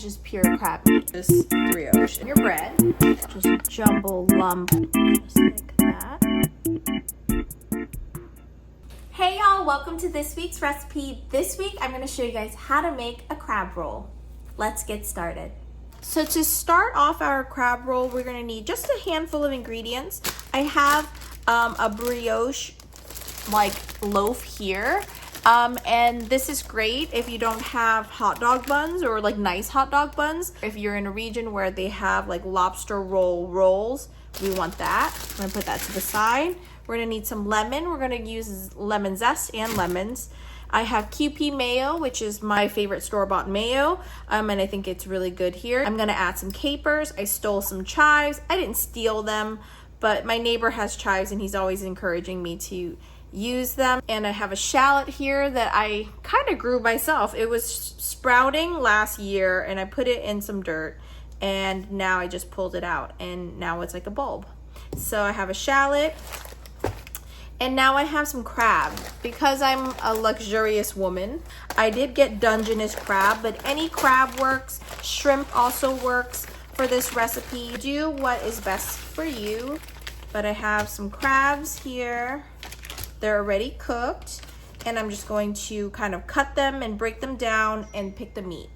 Just pure crab meat. Just brioche in your bread. Just a jumbo lump, just like that. Hey y'all, welcome to this week's recipe. This week I'm going to show you guys how to make a crab roll. Let's get started. So to start off our crab roll, we're going to need just a handful of ingredients. I have a brioche like loaf here. And this is great if you don't have hot dog buns or like nice hot dog buns. If you're in a region where they have like lobster roll rolls, we want that. I'm gonna put that to the side. We're gonna need some lemon. We're gonna use lemon zest and lemons. I have QP mayo, which is my favorite store-bought mayo, and I think it's really good here. I'm gonna add some capers. I stole some chives. I didn't steal them, but my neighbor has chives and he's always encouraging me to use them. And I have a shallot here that I kind of grew myself. It was sprouting last year and I put it in some dirt and now I just pulled it out and now it's like a bulb. So I have a shallot and now I have some crab. Because I'm a luxurious woman, I did get dungeness crab, but any crab works. Shrimp also works for this recipe. Do what is best for you. But I have some crabs here. They're already cooked, and I'm just going to kind of cut them and break them down and pick the meat.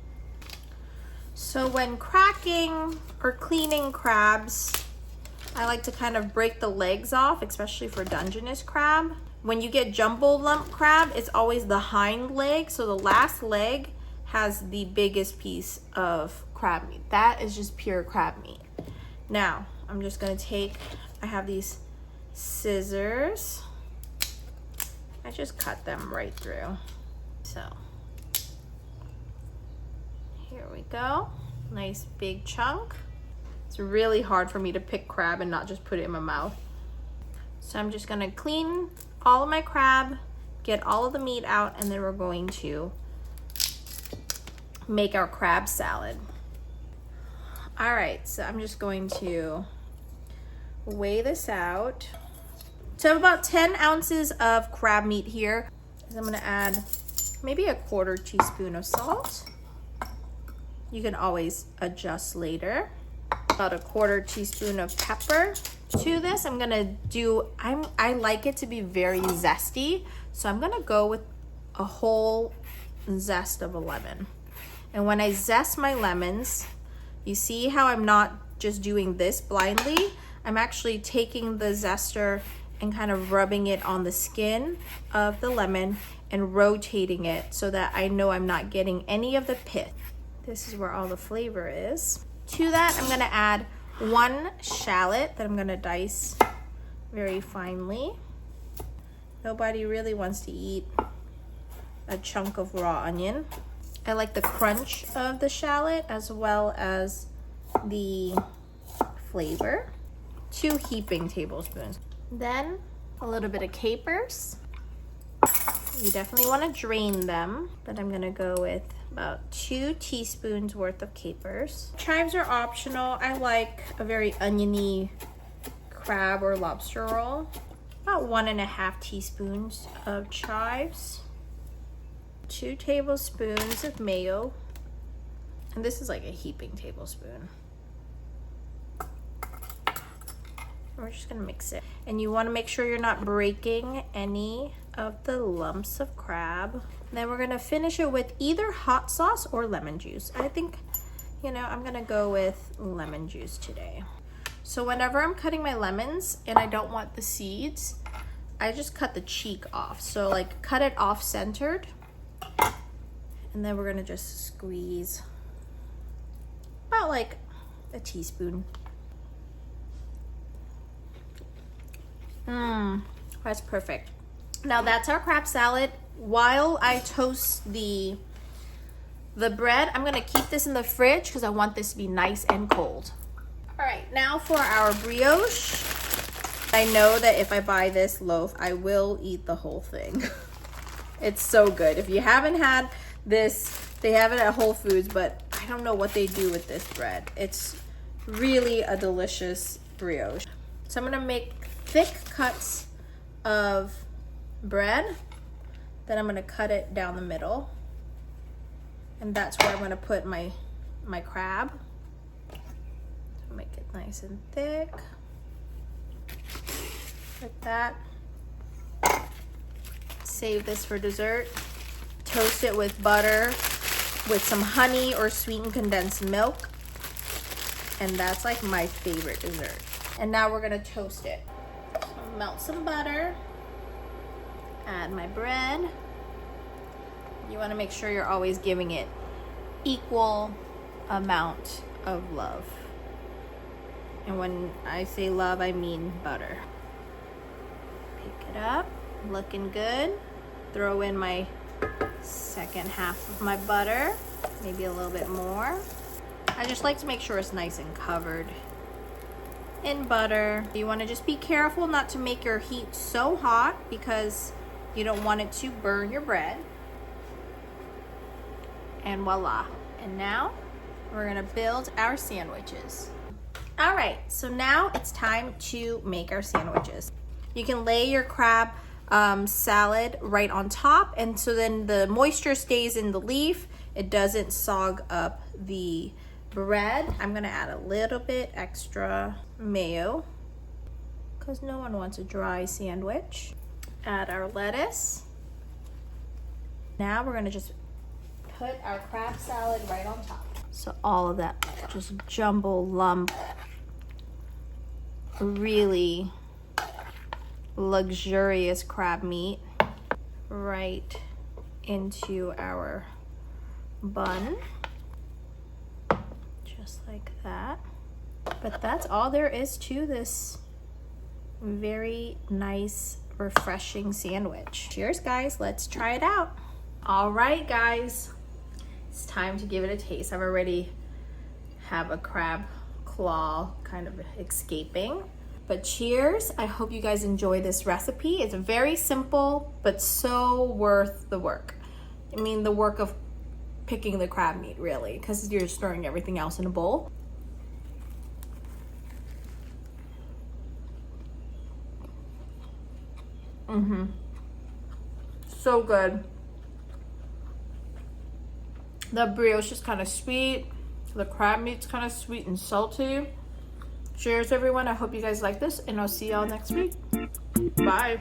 So when cracking or cleaning crabs, I like to kind of break the legs off, especially for dungeness crab. When you get jumbo lump crab, it's always the hind leg, so the last leg has the biggest piece of crab meat. That is just pure crab meat. Now, I'm just gonna I have these scissors. I just cut them right through. So here we go. Nice big chunk. It's really hard for me to pick crab and not just put it in my mouth. So I'm just gonna clean all of my crab, get all of the meat out, and then we're going to make our crab salad. All right, so I'm just going to weigh this out. So I have about 10 ounces of crab meat here. I'm gonna add maybe a 1/4 teaspoon of salt. You can always adjust later. About a 1/4 teaspoon of pepper. To this, I'm gonna do, I like it to be very zesty. So I'm gonna go with a whole zest of a lemon. And when I zest my lemons, you see how I'm not just doing this blindly? I'm actually taking the zester and kind of rubbing it on the skin of the lemon and rotating it so that I know I'm not getting any of the pith. This is where all the flavor is. To that, I'm gonna add 1 shallot that I'm gonna dice very finely. Nobody really wants to eat a chunk of raw onion. I like the crunch of the shallot as well as the flavor. 2 heaping tablespoons. Then a little bit of capers. You definitely want to drain them, but I'm gonna go with about 2 teaspoons worth of capers. Chives are optional. I like a very oniony crab or lobster roll. About 1.5 teaspoons of chives. 2 tablespoons of mayo. And this is like a heaping tablespoon. We're just gonna mix it. And you wanna make sure you're not breaking any of the lumps of crab. Then we're gonna finish it with either hot sauce or lemon juice. I think, I'm gonna go with lemon juice today. So whenever I'm cutting my lemons and I don't want the seeds, I just cut the cheek off. So like cut it off centered. And then we're gonna just squeeze about like a teaspoon. That's perfect. Now that's our crab salad. While I toast the bread, I'm gonna keep this in the fridge because I want this to be nice and cold. All right, now for our brioche. I know that if I buy this loaf, I will eat the whole thing. It's so good. If you haven't had this, they have it at Whole Foods, but I don't know what they do with this bread. It's really a delicious brioche. So I'm gonna make thick cuts of bread. Then I'm gonna cut it down the middle. And that's where I'm gonna put my my crab. Make it nice and thick. Like that. Save this for dessert. Toast it with butter with some honey or sweetened condensed milk. And that's like my favorite dessert. And now we're gonna toast it. So melt some butter. Add my bread. You wanna make sure you're always giving it equal amount of love. And when I say love, I mean butter. Pick it up, looking good. Throw in my second half of my butter, maybe a little bit more. I just like to make sure it's nice and covered in butter. You want to just be careful not to make your heat so hot because you don't want it to burn your bread. And voila. And now we're gonna build our sandwiches. All right, so now it's time to make our sandwiches. You can lay your crab salad right on top, and so then the moisture stays in the leaf. It doesn't sog up the bread. I'm gonna add a little bit extra mayo because no one wants a dry sandwich. Add our lettuce. Now we're gonna just put our crab salad right on top. So all of that just jumble lump, really luxurious crab meat right into our bun, just like that. But that's all there is to this very nice, refreshing sandwich. Cheers, guys. Let's try it out. All right, guys. It's time to give it a taste. I've already have a crab claw kind of escaping. But cheers. I hope you guys enjoy this recipe. It's very simple, but so worth the work. I mean, the work of picking the crab meat, really, because you're stirring everything else in a bowl. So good. The brioche is kind of sweet. The crab meat's kind of sweet and salty. Cheers, everyone. I hope you guys like this, and I'll see y'all next week. Bye.